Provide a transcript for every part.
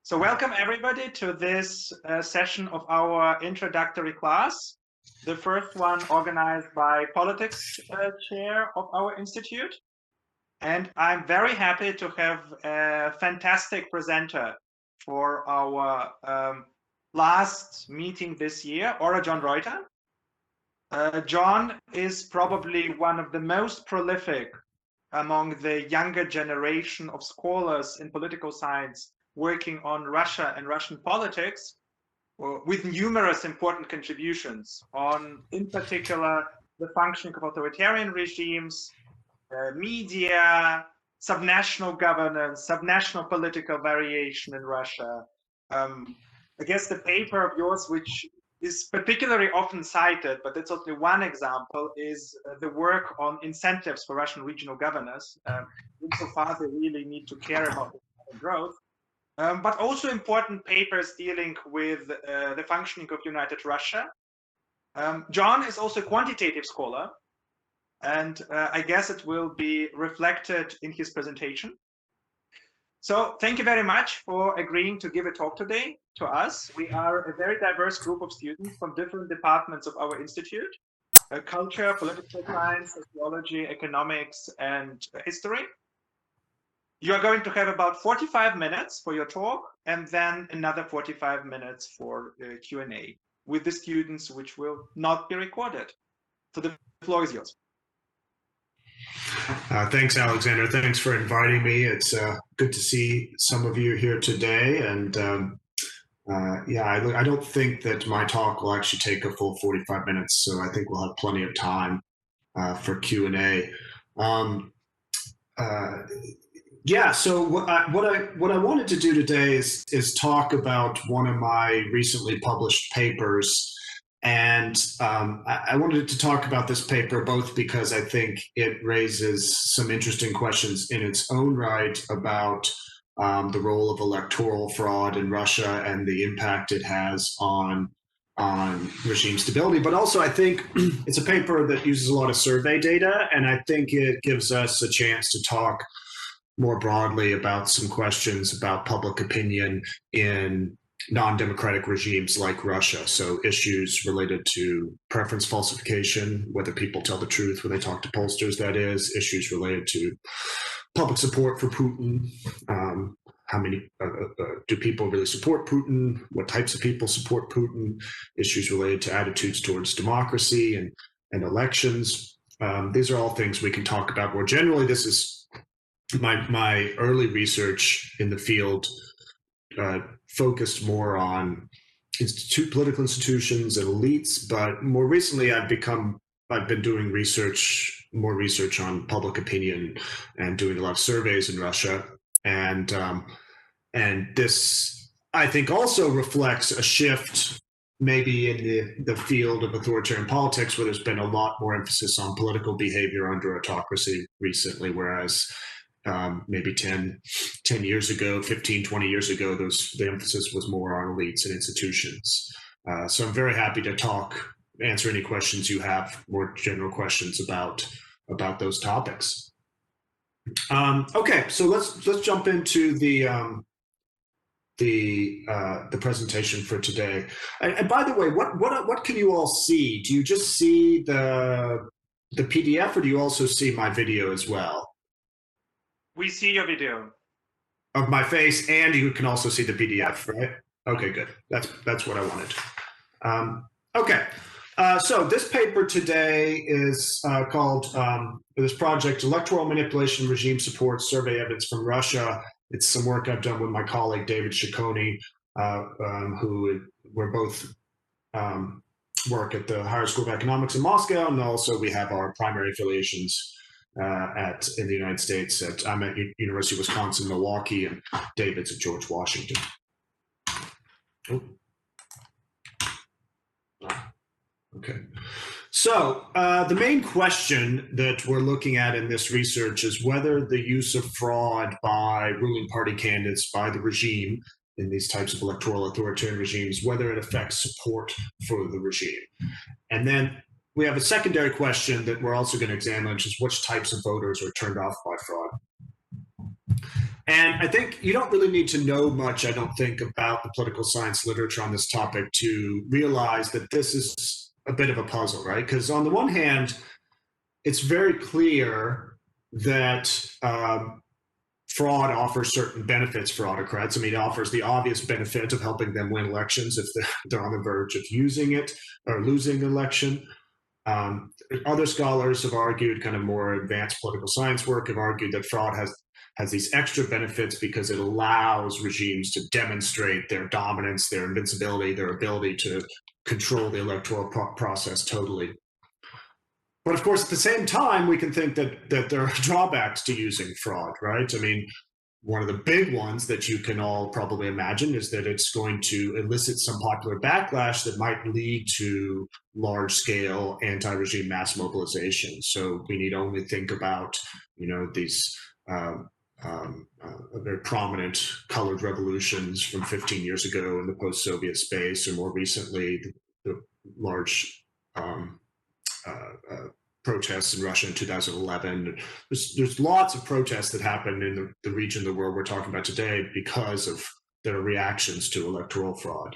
So welcome everybody to this session of our introductory class, the first one organized by politics chair of our institute. And I'm very happy to have a fantastic presenter for our last meeting this year, John Reuter. John is probably one of the most prolific among the younger generation of scholars in political science working on Russia and Russian politics, with numerous important contributions on, in particular, the functioning of authoritarian regimes, media, subnational governance, subnational political variation in Russia. I guess the paper of yours, which is particularly often cited, but that's only one example, is the work on incentives for Russian regional governors, insofar they really need to care about the growth. But also important papers dealing with the functioning of United Russia. John is also a quantitative scholar, and I guess it will be reflected in his presentation. So thank you very much for agreeing to give a talk today to us. We are a very diverse group of students from different departments of our institute: culture, political science, sociology, economics, and history. You are going to have about 45 minutes for your talk, and then another 45 minutes for Q&A with the students, which will not be recorded. So the floor is yours. Thanks, Alexander. Thanks for inviting me. It's good to see some of you here today. And I don't think that my talk will actually take a full 45 minutes, so I think we'll have plenty of time for Q&A. So what I wanted to do today is talk about one of my recently published papers. And I wanted to talk about this paper both because I think it raises some interesting questions in its own right about the role of electoral fraud in Russia and the impact it has on regime stability. But also I think it's a paper that uses a lot of survey data, and I think it gives us a chance to talk more broadly about some questions about public opinion in non-democratic regimes like Russia. So issues related to preference falsification, whether people tell the truth when they talk to pollsters, that is, issues related to public support for Putin. How many do people really support Putin? What types of people support Putin? Issues related to attitudes towards democracy and elections. These are all things we can talk about more generally. This is my early research in the field focused more on political institutions and elites, but more recently I've been doing more research on public opinion and doing a lot of surveys in Russia, and this I think also reflects a shift maybe in the field of authoritarian politics, where there's been a lot more emphasis on political behavior under autocracy recently, whereas maybe 10 years ago, 15, 20 years ago, the emphasis was more on elites and institutions. So I'm very happy to answer any questions you have, more general questions about those topics. Okay, so let's jump into the presentation for today. And by the way, what can you all see? Do you just see the PDF, or do you also see my video as well? We see your video of my face, and you can also see the PDF, right? Okay, good. That's what I wanted. Okay, so this paper today is called this project, Electoral Manipulation Regime Support Survey Evidence from Russia. It's some work I've done with my colleague David Ciccone, who we're both work at the Higher School of Economics in Moscow, and also we have our primary affiliations in the United States. I'm at University of Wisconsin, Milwaukee, and David's at George Washington. Oh. Okay. So the main question that we're looking at in this research is whether the use of fraud by ruling party candidates, by the regime in these types of electoral authoritarian regimes, whether it affects support for the regime. And then we have a secondary question that we're also going to examine, which is which types of voters are turned off by fraud. And I think you don't really need to know much, I don't think, about the political science literature on this topic to realize that this is a bit of a puzzle, right? Because on the one hand, it's very clear that fraud offers certain benefits for autocrats. I mean, it offers the obvious benefit of helping them win elections if they're on the verge of using it or losing the election. Other scholars have argued, kind of more advanced political science work, have argued that fraud has these extra benefits because it allows regimes to demonstrate their dominance, their invincibility, their ability to control the electoral process totally. But of course, at the same time, we can think that there are drawbacks to using fraud, right? I mean, one of the big ones that you can all probably imagine is that it's going to elicit some popular backlash that might lead to large-scale anti-regime mass mobilization. So we need only think about, these very prominent colored revolutions from 15 years ago in the post-Soviet space, or more recently, the large protests in Russia in 2011. There's lots of protests that happen in the region of the world we're talking about today because of their reactions to electoral fraud.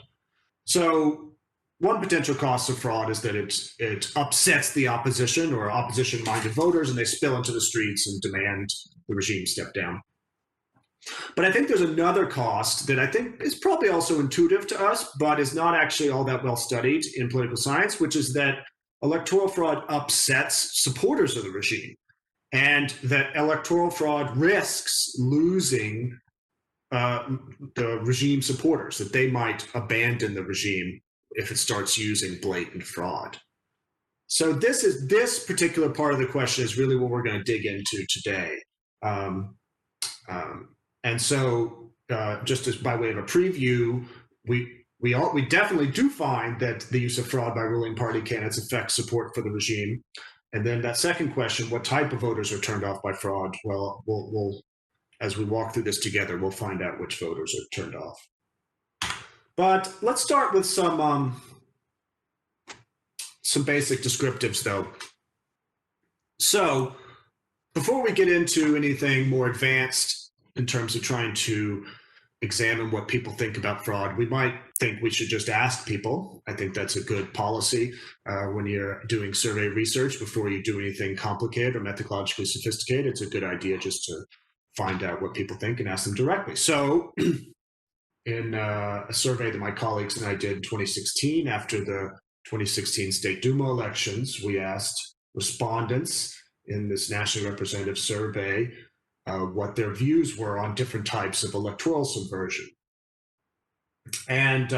So one potential cost of fraud is that it upsets the opposition or opposition-minded voters, and they spill into the streets and demand the regime step down. But I think there's another cost that I think is probably also intuitive to us, but is not actually all that well studied in political science, which is that electoral fraud upsets supporters of the regime, and that electoral fraud risks losing the regime supporters, that they might abandon the regime if it starts using blatant fraud. So this particular part of the question is really what we're going to dig into today. And so just as by way of a preview, we definitely do find that the use of fraud by ruling party candidates affects support for the regime. And then that second question, what type of voters are turned off by fraud? Well, we'll as we walk through this together, we'll find out which voters are turned off. But let's start with some basic descriptives, though. So before we get into anything more advanced in terms of trying to examine what people think about fraud, we might think we should just ask people. I think that's a good policy when you're doing survey research. Before you do anything complicated or methodologically sophisticated, it's a good idea just to find out what people think and ask them directly. So in a survey that my colleagues and I did in 2016, after the 2016 State Duma elections, we asked respondents in this nationally representative survey what their views were on different types of electoral subversion. And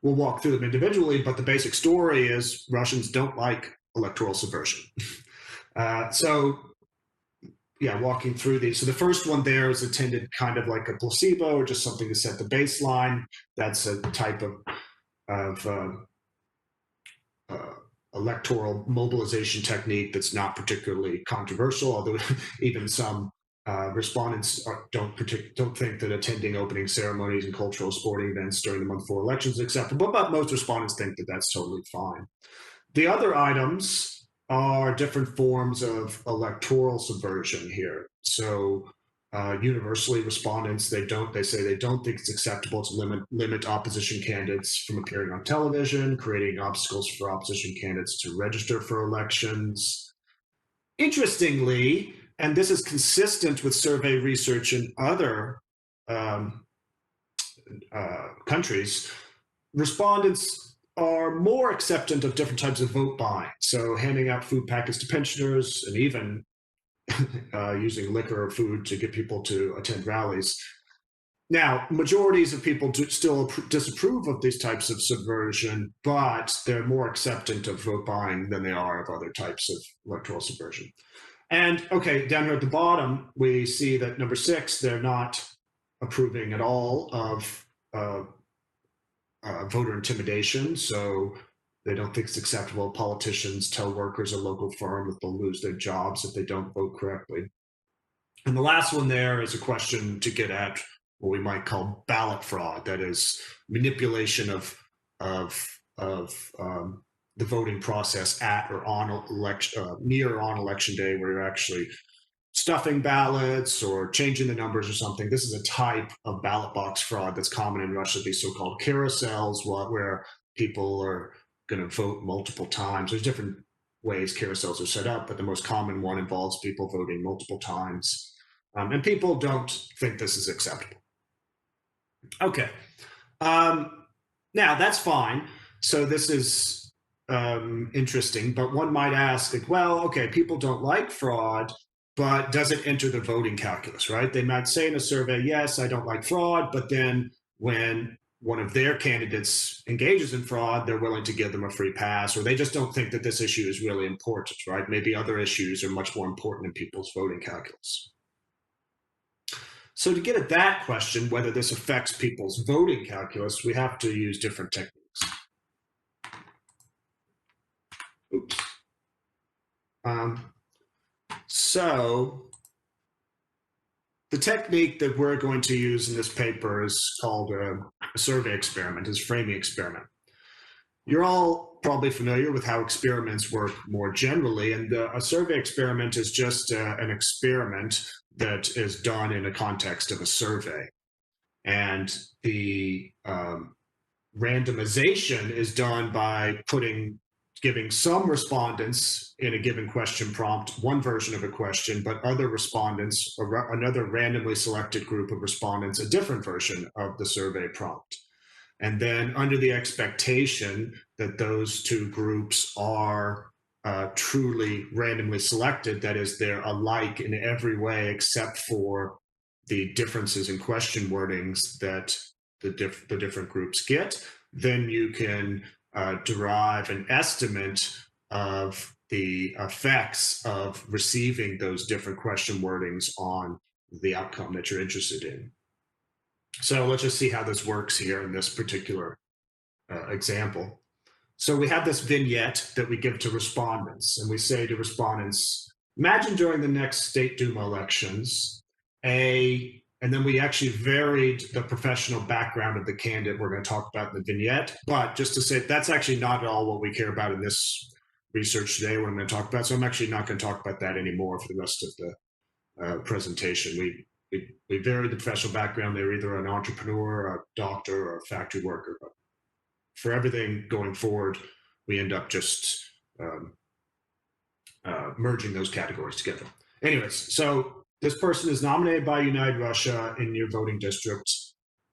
we'll walk through them individually, but the basic story is Russians don't like electoral subversion. Walking through these. So the first one there is intended kind of like a placebo, or just something to set the baseline. That's a type of electoral mobilization technique that's not particularly controversial, although even some respondents don't think that attending opening ceremonies and cultural sporting events during the month before elections is acceptable, but most respondents think that that's totally fine. The other items are different forms of electoral subversion here. So universally, respondents, they say they don't think it's acceptable to limit opposition candidates from appearing on television, creating obstacles for opposition candidates to register for elections. Interestingly, and this is consistent with survey research in other countries, respondents are more acceptant of different types of vote buying. So handing out food packets to pensioners, and even using liquor or food to get people to attend rallies. Now, majorities of people still disapprove of these types of subversion, but they're more acceptant of vote buying than they are of other types of electoral subversion. And okay, down here at the bottom, we see that number 6, they're not approving at all of voter intimidation. So they don't think it's acceptable politicians tell workers at a local firm that they'll lose their jobs if they don't vote correctly. And the last one there is a question to get at what we might call ballot fraud, that is manipulation of the voting process at or on election, near or on election day, where you're actually stuffing ballots or changing the numbers or something. This is a type of ballot box fraud that's common in Russia, these so-called carousels, where people are going to vote multiple times. There's different ways carousels are set up, but the most common one involves people voting multiple times. And people don't think this is acceptable. Okay. Now, that's fine. So this is interesting, but one might ask, like, well, okay, people don't like fraud, but does it enter the voting calculus, right? They might say in a survey, yes, I don't like fraud, but then when one of their candidates engages in fraud, they're willing to give them a free pass, or they just don't think that this issue is really important, right? Maybe other issues are much more important in people's voting calculus. So to get at that question, whether this affects people's voting calculus, we have to use different techniques. Oops. So the technique that we're going to use in this paper is called a survey experiment, is framing experiment. You're all probably familiar with how experiments work more generally, and a survey experiment is just an experiment that is done in a context of a survey. And the randomization is done by giving some respondents in a given question prompt one version of a question, but other respondents, or another randomly selected group of respondents, a different version of the survey prompt. And then under the expectation that those two groups are truly randomly selected, that is, they're alike in every way except for the differences in question wordings that the different groups get, then you can derive an estimate of the effects of receiving those different question wordings on the outcome that you're interested in. So let's just see how this works here in this particular example. So we have this vignette that we give to respondents, and we say to respondents, imagine during the next State Duma elections, and then we actually varied the professional background of the candidate we're going to talk about in the vignette. But just to say, that's actually not at all what we care about in this research today, what I'm going to talk about. So I'm actually not going to talk about that anymore for the rest of the presentation. We varied the professional background. They're either an entrepreneur, a doctor, or a factory worker. But for everything going forward, we end up just merging those categories together. Anyways, so this person is nominated by United Russia in your voting district.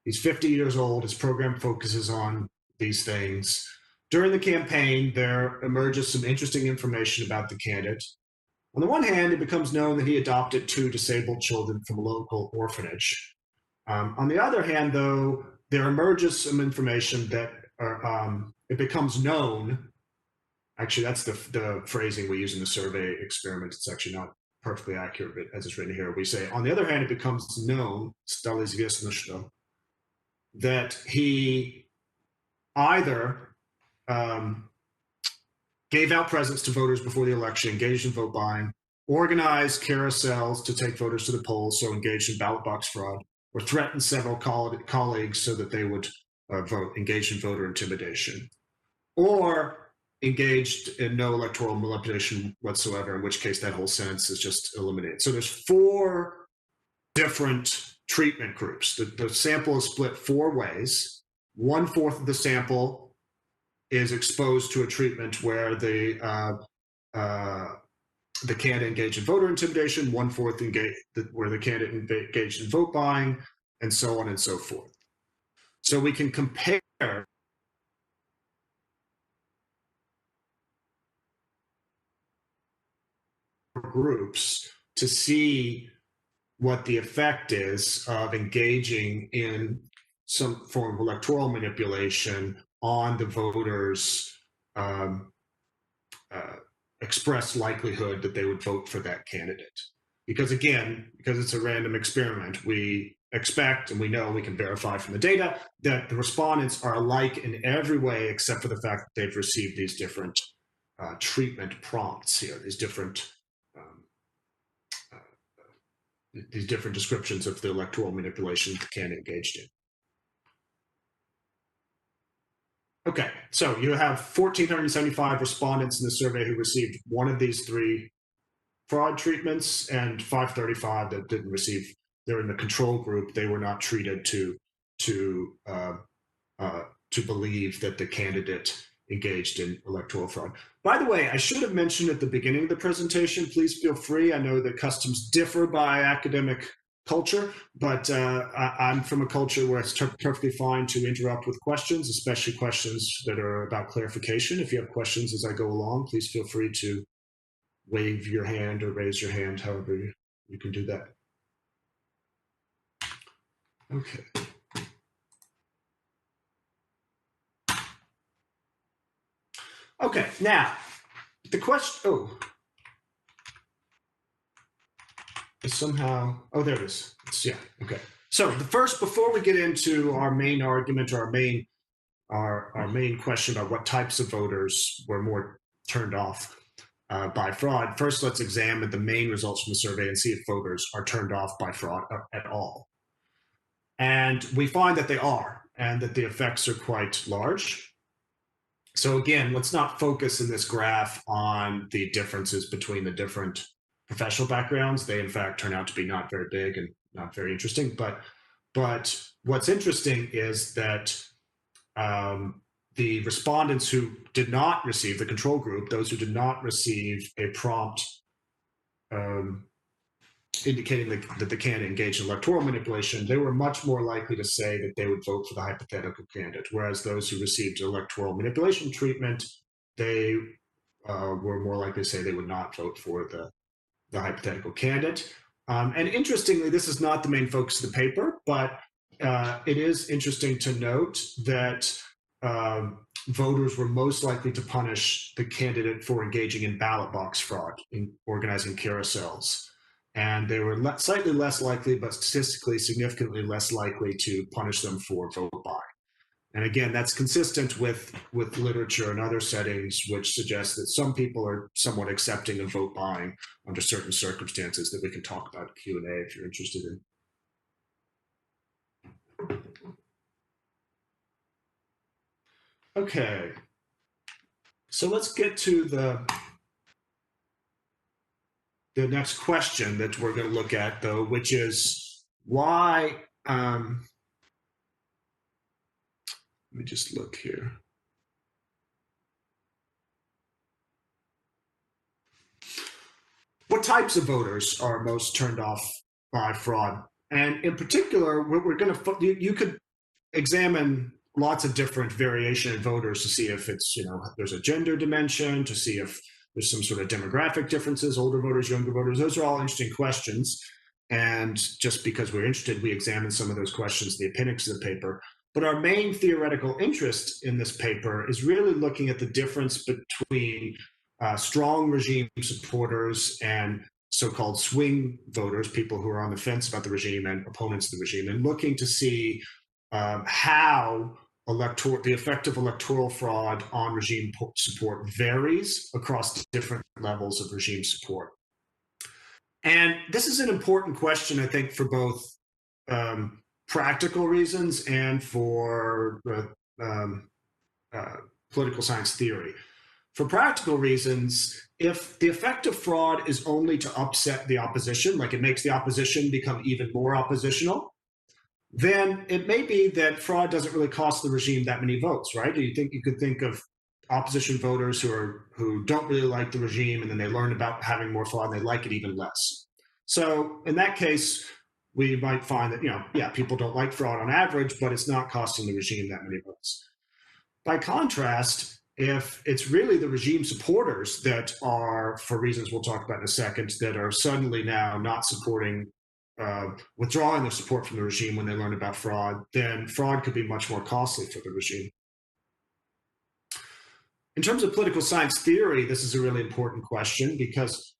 He's 50 years old. His program focuses on these things. During the campaign, there emerges some interesting information about the candidate. On the one hand, it becomes known that he adopted 2 disabled children from a local orphanage. On the other hand, though, there emerges some information that it becomes known. Actually, that's the phrasing we use in the survey experiment. It's actually not perfectly accurate, but as it's written here, we say, on the other hand, it becomes known, that he either gave out presents to voters before the election, engaged in vote buying, organized carousels to take voters to the polls, so engaged in ballot box fraud, or threatened several colleagues so that they would vote, engaged in voter intimidation, or engaged in no electoral manipulation whatsoever, in which case that whole sentence is just eliminated. So there's 4 different treatment groups. The sample is split 4 ways. 1/4 of the sample is exposed to a treatment where the candidate engaged in voter intimidation, 1/4 where the candidate engaged in vote buying, and so on and so forth. So we can compare groups to see what the effect is of engaging in some form of electoral manipulation on the voters' expressed likelihood that they would vote for that candidate. Because again, because it's a random experiment, we expect, and we know, we can verify from the data, that the respondents are alike in every way except for the fact that they've received these different treatment prompts here, these different descriptions of the electoral manipulation the candidate engaged in. Okay, so you have 1,475 respondents in the survey who received one of these 3 fraud treatments, and 535 that didn't receive. They're in the control group. They were not treated to believe that the candidate engaged in electoral fraud. By the way, I should have mentioned at the beginning of the presentation, please feel free. I know that customs differ by academic culture, but I'm from a culture where it's perfectly fine to interrupt with questions, especially questions that are about clarification. If you have questions as I go along, please feel free to wave your hand or raise your hand, however you can do that. Okay. Okay, now, the question, somehow, there it is. Yeah, okay. So before we get into our main argument, or our main question about what types of voters were more turned off by fraud, first let's examine the main results from the survey and see if voters are turned off by fraud at all. And we find that they are, and that the effects are quite large. So again, let's not focus in this graph on the differences between the different professional backgrounds. They in fact turn out to be not very big and not very interesting. But what's interesting is that the respondents who did not receive, the control group, those who did not receive a prompt indicating that the candidate engaged in electoral manipulation, they were much more likely to say that they would vote for the hypothetical candidate, whereas those who received electoral manipulation treatment, they were more likely to say they would not vote for the hypothetical candidate. And interestingly, this is not the main focus of the paper, but it is interesting to note that voters were most likely to punish the candidate for engaging in ballot box fraud, in organizing carousels. And they were slightly less likely, but statistically significantly less likely to punish them for vote buying. And again, that's consistent with literature and other settings, which suggests that some people are somewhat accepting of vote buying under certain circumstances that we can talk about in Q&A if you're interested in. Okay, so let's get to the next question that we're going to look at, though, which is why, let me just look here. What types of voters are most turned off by fraud? And in particular, we're going to, you could examine lots of different variation in voters to see if it's, there's a gender dimension, to see if there's some sort of demographic differences, older voters, younger voters. Those are all interesting questions. And just because we're interested, we examine some of those questions in the appendix of the paper. But our main theoretical interest in this paper is really looking at the difference between strong regime supporters and so-called swing voters, people who are on the fence about the regime and opponents of the regime, and looking to see how the effect of electoral fraud on regime support varies across different levels of regime support. And this is an important question, I think, for both practical reasons and for political science theory. For practical reasons, if the effect of fraud is only to upset the opposition, like it makes the opposition become even more oppositional, then it may be that fraud doesn't really cost the regime that many votes, right? Do you think you could think of opposition voters who don't really like the regime, and then they learn about having more fraud and they like it even less? So in that case, we might find that, people don't like fraud on average, but it's not costing the regime that many votes. By contrast, if it's really the regime supporters that are, for reasons we'll talk about in a second, that are suddenly now not supporting, withdrawing their support from the regime when they learn about fraud, then fraud could be much more costly for the regime. In terms of political science theory, this is a really important question because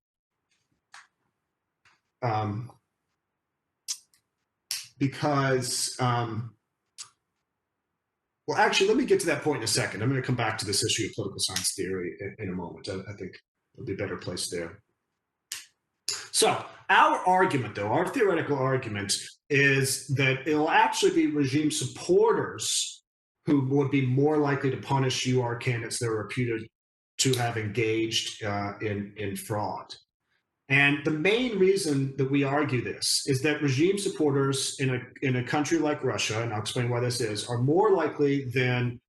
well, actually, let me get to that point in a second. I'm going to come back to this issue of political science theory in a moment. I think it'll be a better place there. So our argument, though, our theoretical argument is that it'll actually be regime supporters who would be more likely to punish UR candidates that are reputed to have engaged in fraud. And the main reason that we argue this is that regime supporters in a country like Russia, and I'll explain why this is, are more likely than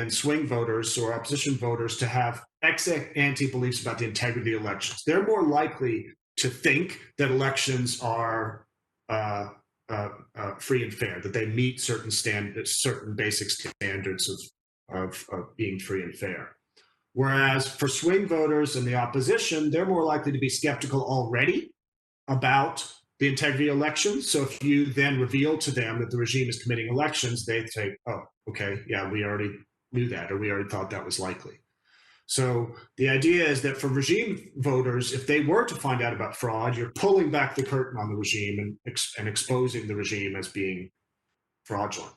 swing voters or opposition voters to have ex-ante beliefs about the integrity of elections. They're more likely to think that elections are free and fair, that they meet certain standards, certain basic standards of being free and fair. Whereas for swing voters and the opposition, they're more likely to be skeptical already about the integrity of elections. So if you then reveal to them that the regime is committing elections, they say, oh, okay, yeah, we already knew that, or we already thought that was likely. So the idea is that for regime voters, if they were to find out about fraud, you're pulling back the curtain on the regime and exposing the regime as being fraudulent.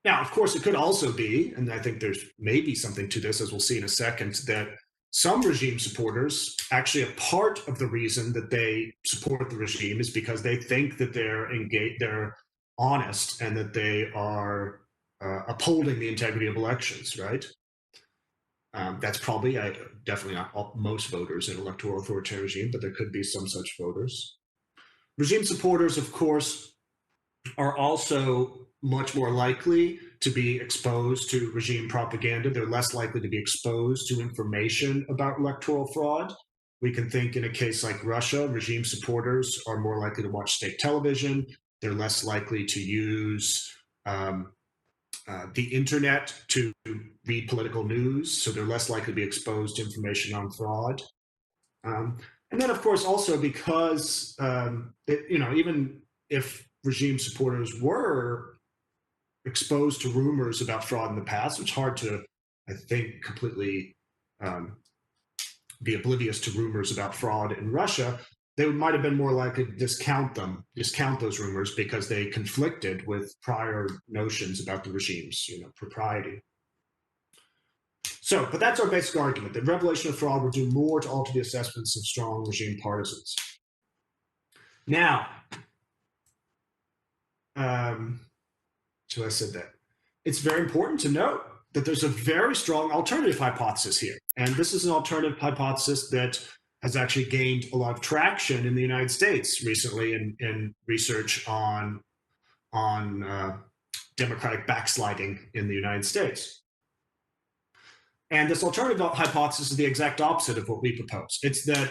Now, of course, it could also be, and I think there's maybe something to this, as we'll see in a second, that some regime supporters, actually a part of the reason that they support the regime is because they think that they're engaged, they're honest, and that they are upholding the integrity of elections, right? That's probably definitely not most voters in electoral authoritarian regime, but there could be some such voters. Regime supporters, of course, are also much more likely to be exposed to regime propaganda. They're less likely to be exposed to information about electoral fraud. We can think in a case like Russia, regime supporters are more likely to watch state television. They're less likely to use the internet to read political news, so they're less likely to be exposed to information on fraud. And then, of course, also because, even if regime supporters were exposed to rumors about fraud in the past, it's hard to, I think, completely be oblivious to rumors about fraud in Russia, they might have been more likely to discount those rumors because they conflicted with prior notions about the regime's propriety. So, but that's our basic argument, that revelation of fraud will do more to alter the assessments of strong regime partisans. Now, so I said that. It's very important to note that there's a very strong alternative hypothesis here. And this is an alternative hypothesis that has actually gained a lot of traction in the United States recently in research on democratic backsliding in the United States. And this alternative hypothesis is the exact opposite of what we propose. It's that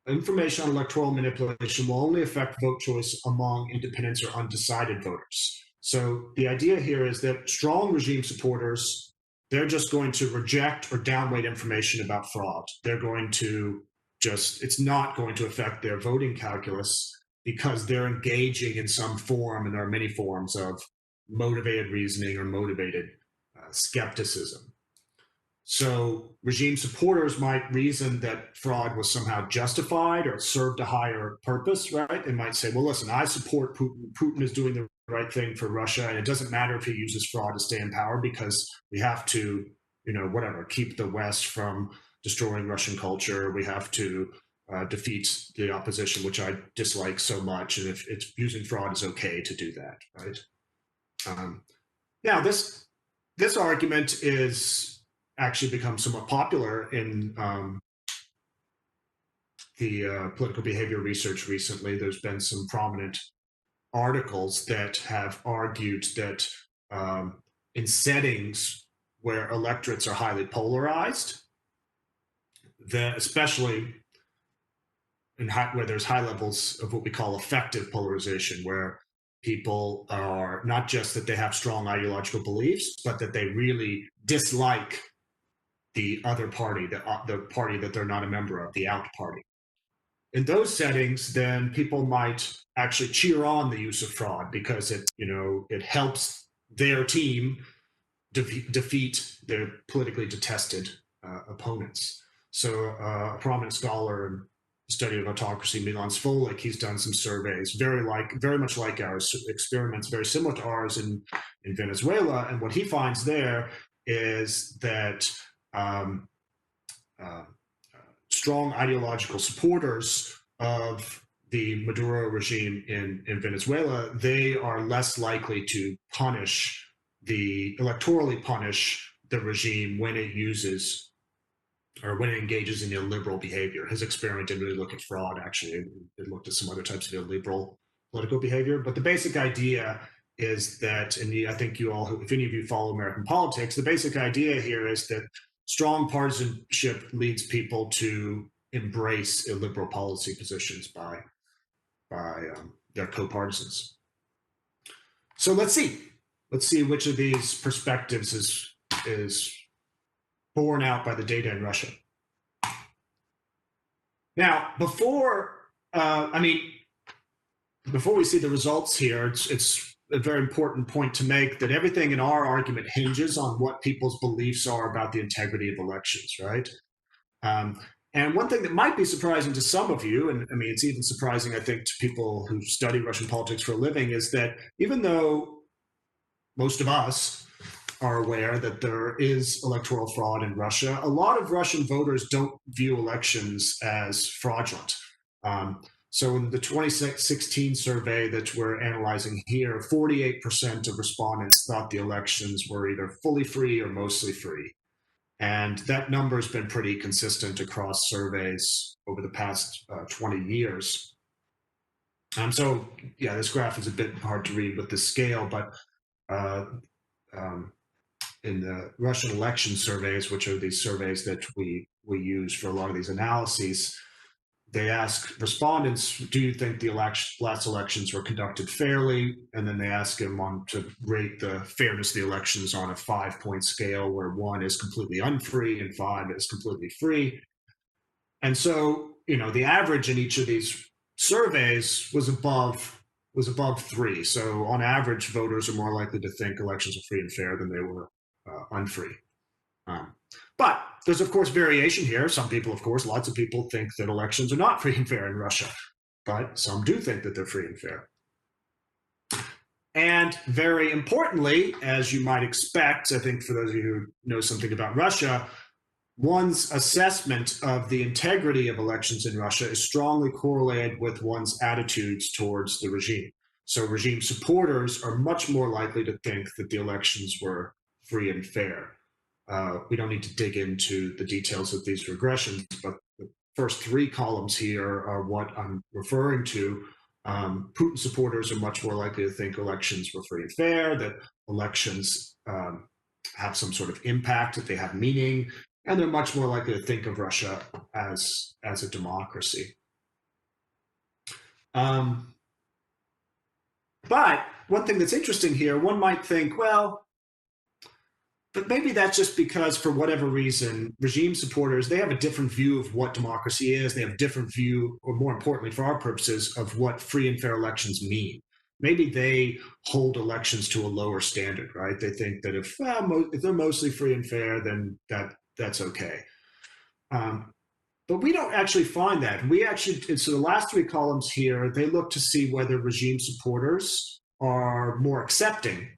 information on electoral manipulation will only affect vote choice among independents or undecided voters. So the idea here is that strong regime supporters, they're just going to reject or downweight information about fraud. They're going to it's not going to affect their voting calculus because they're engaging in some form, and there are many forms of motivated reasoning or motivated skepticism. So regime supporters might reason that fraud was somehow justified or served a higher purpose, right? They might say, well, listen, I support Putin. Putin is doing the right thing for Russia, and it doesn't matter if he uses fraud to stay in power because we have to, keep the West from destroying Russian culture. We have to defeat the opposition, which I dislike so much. And if it's using fraud is okay to do that, right? Now, this argument is actually become somewhat popular in the political behavior research recently. There's been some prominent articles that have argued that in settings where electorates are highly polarized, that especially where there's high levels of what we call effective polarization, where people are not just that they have strong ideological beliefs, but that they really dislike the other party, the party that they're not a member of, the out party. In those settings, then people might actually cheer on the use of fraud because it helps their team defeat their politically detested opponents. So a prominent scholar in the study of autocracy, Milan Sfolik, he's done some surveys very much like ours, experiments very similar to ours in Venezuela, and what he finds there is that strong ideological supporters of the Maduro regime in Venezuela, they are less likely to electorally punish the regime when it uses or when it engages in illiberal behavior. His experiment didn't really look at fraud, actually. It looked at some other types of illiberal political behavior. But the basic idea is that, and I think you all, if any of you follow American politics, the basic idea here is that strong partisanship leads people to embrace illiberal policy positions by their co-partisans. So let's see which of these perspectives is borne out by the data in Russia. Now, before we see the results here, it's a very important point to make that everything in our argument hinges on what people's beliefs are about the integrity of elections, right? And one thing that might be surprising to some of you, and I mean, it's even surprising, I think, to people who study Russian politics for a living, is that even though most of us are aware that there is electoral fraud in Russia, a lot of Russian voters don't view elections as fraudulent. So in the 2016 survey that we're analyzing here, 48% of respondents thought the elections were either fully free or mostly free. And that number has been pretty consistent across surveys over the past 20 years. So yeah, this graph is a bit hard to read with the scale, but in the Russian election surveys, which are these surveys that we use for a lot of these analyses, they ask respondents, do you think the last elections were conducted fairly? And then they ask them to rate the fairness of the elections on a 5-point scale, where 1 is completely unfree and 5 is completely free. And so, the average in each of these surveys was above 3. So on average, voters are more likely to think elections are free and fair than they were unfree. But there's, of course, variation here. Some people, of course, lots of people think that elections are not free and fair in Russia, but some do think that they're free and fair. And very importantly, as you might expect, I think for those of you who know something about Russia, one's assessment of the integrity of elections in Russia is strongly correlated with one's attitudes towards the regime. So regime supporters are much more likely to think that the elections were free and fair. We don't need to dig into the details of these regressions, but the first 3 columns here are what I'm referring to. Putin supporters are much more likely to think elections were free and fair, that elections have some sort of impact, that they have meaning, and they're much more likely to think of Russia as a democracy. But one thing that's interesting here, one might think, well, but maybe that's just because, for whatever reason, regime supporters, they have a different view of what democracy is. They have a different view, or more importantly, for our purposes, of what free and fair elections mean. Maybe they hold elections to a lower standard, right? They think that if they're mostly free and fair, then that's okay. But we don't actually find that. So the last 3 columns here, they look to see whether regime supporters are more accepting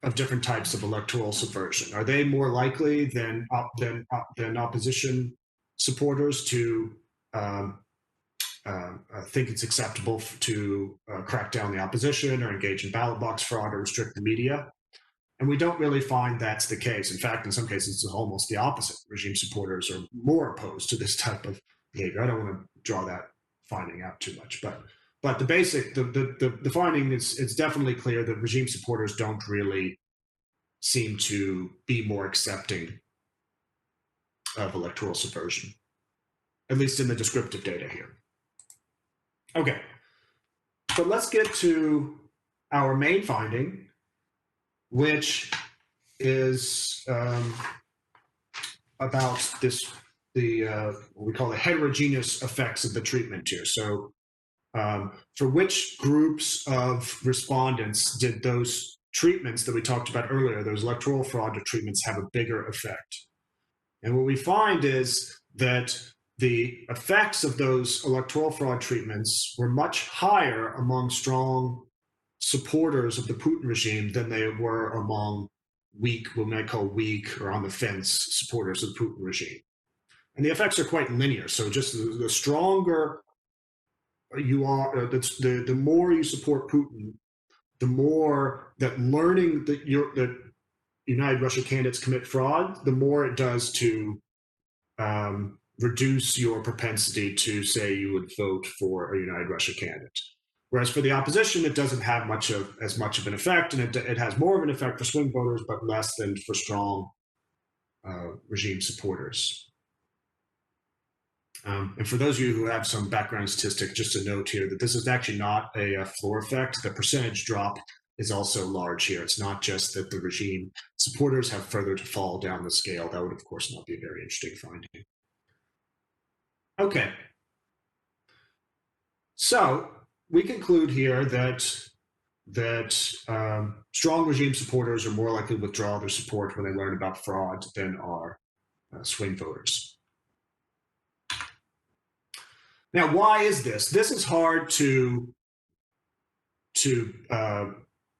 of different types of electoral subversion. Are they more likely than opposition supporters to think it's acceptable to crack down the opposition or engage in ballot box fraud or restrict the media? And we don't really find that's the case. In fact, in some cases, it's almost the opposite. Regime supporters are more opposed to this type of behavior. I don't want to draw that finding out too much, but the finding is, it's definitely clear that regime supporters don't really seem to be more accepting of electoral subversion, at least in the descriptive data here. Okay, so let's get to our main finding, which is about what we call the heterogeneous effects of the treatment here. So for which groups of respondents did those treatments that we talked about earlier, those electoral fraud treatments, have a bigger effect? And what we find is that the effects of those electoral fraud treatments were much higher among strong supporters of the Putin regime than they were among weak, what we might call weak or on the fence supporters of the Putin regime. And the effects are quite linear. So just the stronger you are, the more you support Putin, the more that learning that United Russia candidates commit fraud, the more it does to reduce your propensity to say you would vote for a United Russia candidate. Whereas for the opposition, it doesn't have as much of an effect, and it has more of an effect for swing voters, but less than for strong regime supporters. And for those of you who have some background statistic, just a note here that this is actually not a floor effect. The percentage drop is also large here. It's not just that the regime supporters have further to fall down the scale. That would, of course, not be a very interesting finding. Okay. So we conclude here that strong regime supporters are more likely to withdraw their support when they learn about fraud than are swing voters. Now, why is this? This is hard to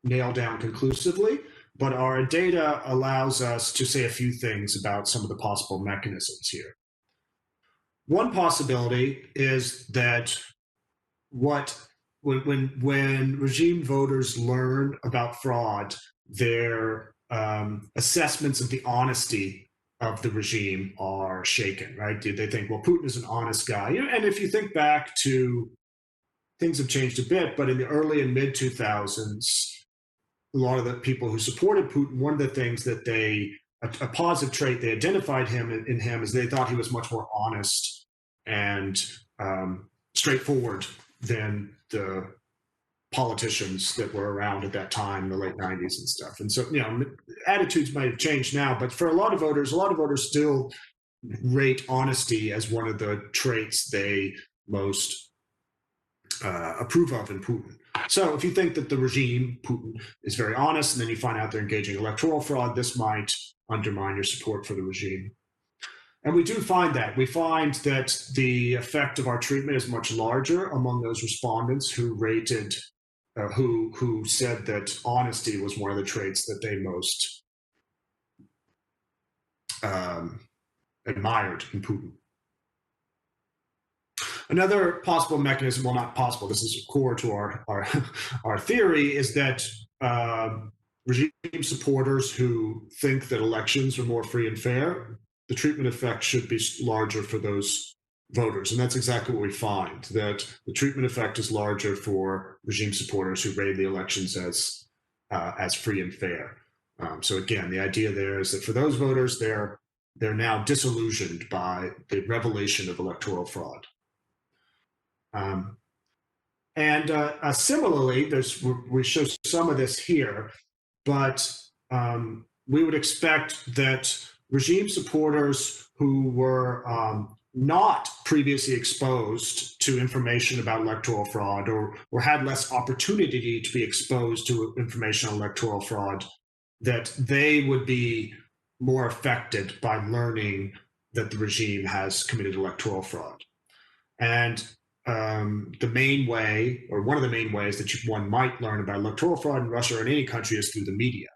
nail down conclusively, but our data allows us to say a few things about some of the possible mechanisms here. One possibility is that when regime voters learn about fraud, their assessments of the honesty of the regime are shaken, right? They think, well, Putin is an honest guy. And if you think back to, things have changed a bit, but in the early and mid 2000s, a lot of the people who supported Putin, one of the things that a positive trait they identified in him is they thought he was much more honest and straightforward than the politicians that were around at that time in the late 90s and stuff. And so, attitudes might have changed now, but for a lot of voters still rate honesty as one of the traits they most approve of in Putin. So if you think that the regime, Putin, is very honest, and then you find out they're engaging in electoral fraud, this might undermine your support for the regime. And we do find that. We find that the effect of our treatment is much larger among those respondents who rated, who said that honesty was one of the traits that they most admired in Putin. Another possible mechanism, well, not possible, this is core to our theory, is that regime supporters who think that elections are more free and fair, the treatment effect should be larger for those voters. And that's exactly what we find, that the treatment effect is larger for regime supporters who rate the elections as free and fair. So again, the idea there is that for those voters, they're now disillusioned by the revelation of electoral fraud. Similarly, we show some of this here, but we would expect that regime supporters who were not previously exposed to information about electoral fraud or had less opportunity to be exposed to information on electoral fraud, that they would be more affected by learning that the regime has committed electoral fraud. And the main way, or one of the main ways that one might learn about electoral fraud in Russia or in any country is through the media.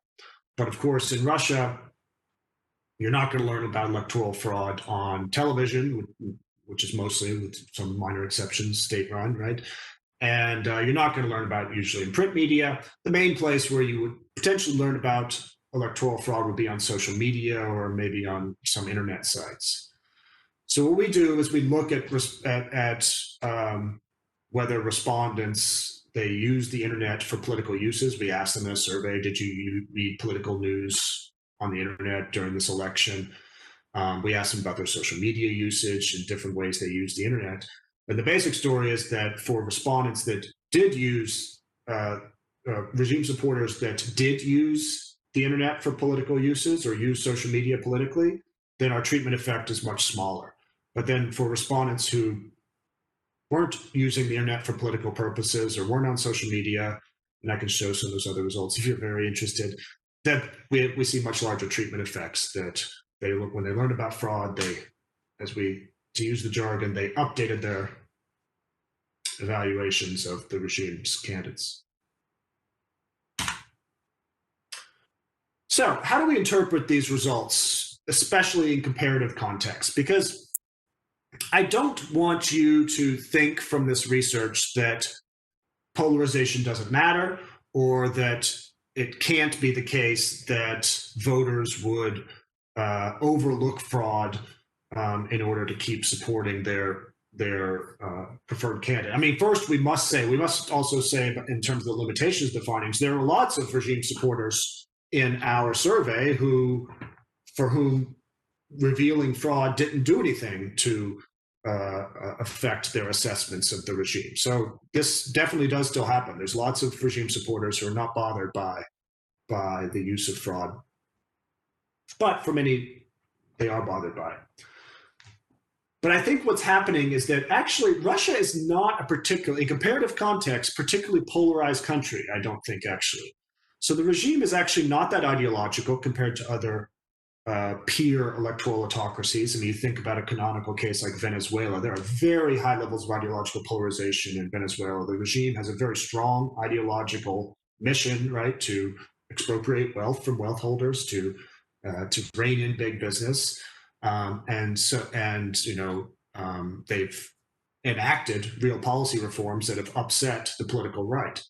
But of course, in Russia, you're not going to learn about electoral fraud on television, which is mostly, with some minor exceptions, state-run, right? And you're not going to learn about it usually in print media. The main place where you would potentially learn about electoral fraud would be on social media or maybe on some internet sites. So what we do is we look at whether respondents, they use the internet for political uses. We ask them in a survey, did you read political news on the internet during this election? We ask them about their social media usage and different ways they use the internet. And the basic story is that for respondents that did use, regime supporters that did use the internet for political uses or use social media politically, then our treatment effect is much smaller. But then for respondents who weren't using the internet for political purposes or weren't on social media, and I can show some of those other results if you're very interested, that we see much larger treatment effects, that they look, when they learned about fraud, to use the jargon, they updated their evaluations of the regime's candidates. So how do we interpret these results, especially in comparative context? Because I don't want you to think from this research that polarization doesn't matter, or that it can't be the case that voters would overlook fraud in order to keep supporting their preferred candidate. I mean, first we must also say, in terms of the limitations of the findings, there are lots of regime supporters in our survey for whom revealing fraud didn't do anything to affect their assessments of the regime. So this definitely does still happen. There's lots of regime supporters who are not bothered by the use of fraud, but for many, they are bothered by it. But I think what's happening is that actually Russia is not in comparative context, particularly polarized country, I don't think, actually. So the regime is actually not that ideological compared to other peer electoral autocracies. I mean, you think about a canonical case like Venezuela, there are very high levels of ideological polarization in Venezuela. The regime has a very strong ideological mission, right, to expropriate wealth from wealth holders, to rein in big business. They've enacted real policy reforms that have upset the political right.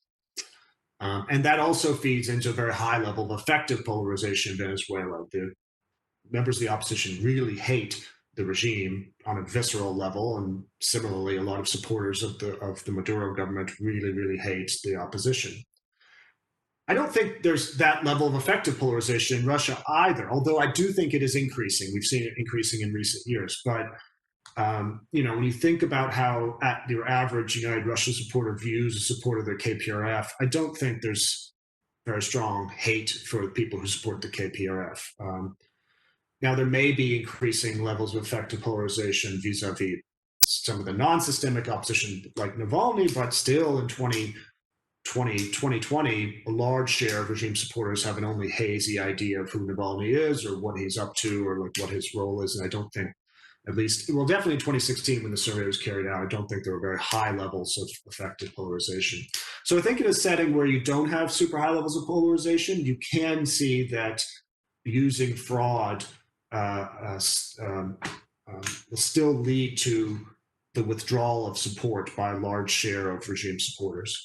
And that also feeds into a very high level of effective polarization in Venezuela. The members of the opposition really hate the regime on a visceral level, and similarly, a lot of supporters of the Maduro government really, really hate the opposition. I don't think there's that level of effective polarization in Russia either, although I do think it is increasing. We've seen it increasing in recent years. But, when you think about how your average United Russia supporter views a supporter of the KPRF, I don't think there's very strong hate for the people who support the KPRF. Now, there may be increasing levels of effective polarization vis-a-vis some of the non-systemic opposition like Navalny, but still in 2020, a large share of regime supporters have an only hazy idea of who Navalny is or what he's up to or like what his role is. And I don't think, definitely in 2016 when the survey was carried out, I don't think there were very high levels of effective polarization. So I think in a setting where you don't have super high levels of polarization, you can see that using fraud will still lead to the withdrawal of support by a large share of regime supporters.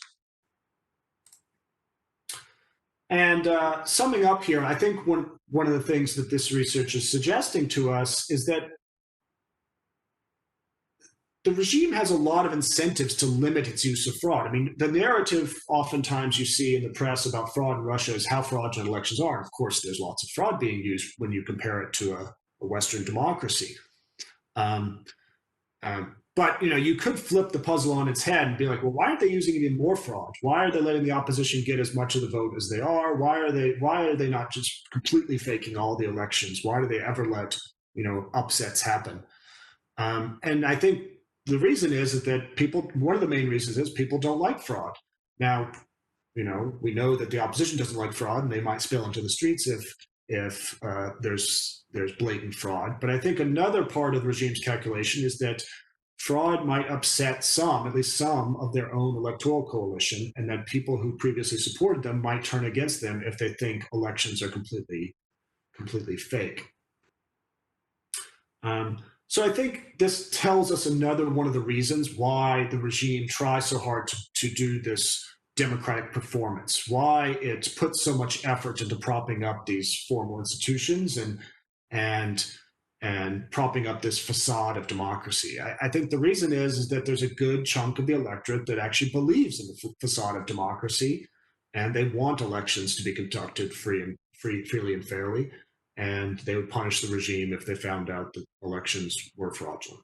And summing up here, I think one of the things that this research is suggesting to us is that the regime has a lot of incentives to limit its use of fraud. I mean, the narrative oftentimes you see in the press about fraud in Russia is how fraudulent elections are. Of course, there's lots of fraud being used when you compare it to a Western democracy. But you could flip the puzzle on its head and be like, well, why aren't they using even more fraud? Why are they letting the opposition get as much of the vote as they are? Why are they not just completely faking all the elections? Why do they ever let upsets happen? And I think the reason is that one of the main reasons is people don't like fraud. Now, we know that the opposition doesn't like fraud, and they might spill into the streets if there's blatant fraud. But I think another part of the regime's calculation is that fraud might upset at least some of their own electoral coalition, and that people who previously supported them might turn against them if they think elections are completely fake. So I think this tells us another one of the reasons why the regime tries so hard to do this democratic performance, why it puts so much effort into propping up these formal institutions and propping up this facade of democracy. I think the reason is that there's a good chunk of the electorate that actually believes in the facade of democracy, and they want elections to be conducted freely and fairly, and they would punish the regime if they found out that elections were fraudulent.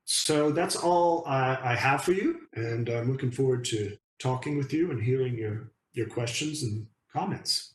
So that's all I have for you, and I'm looking forward to talking with you and hearing your questions and comments.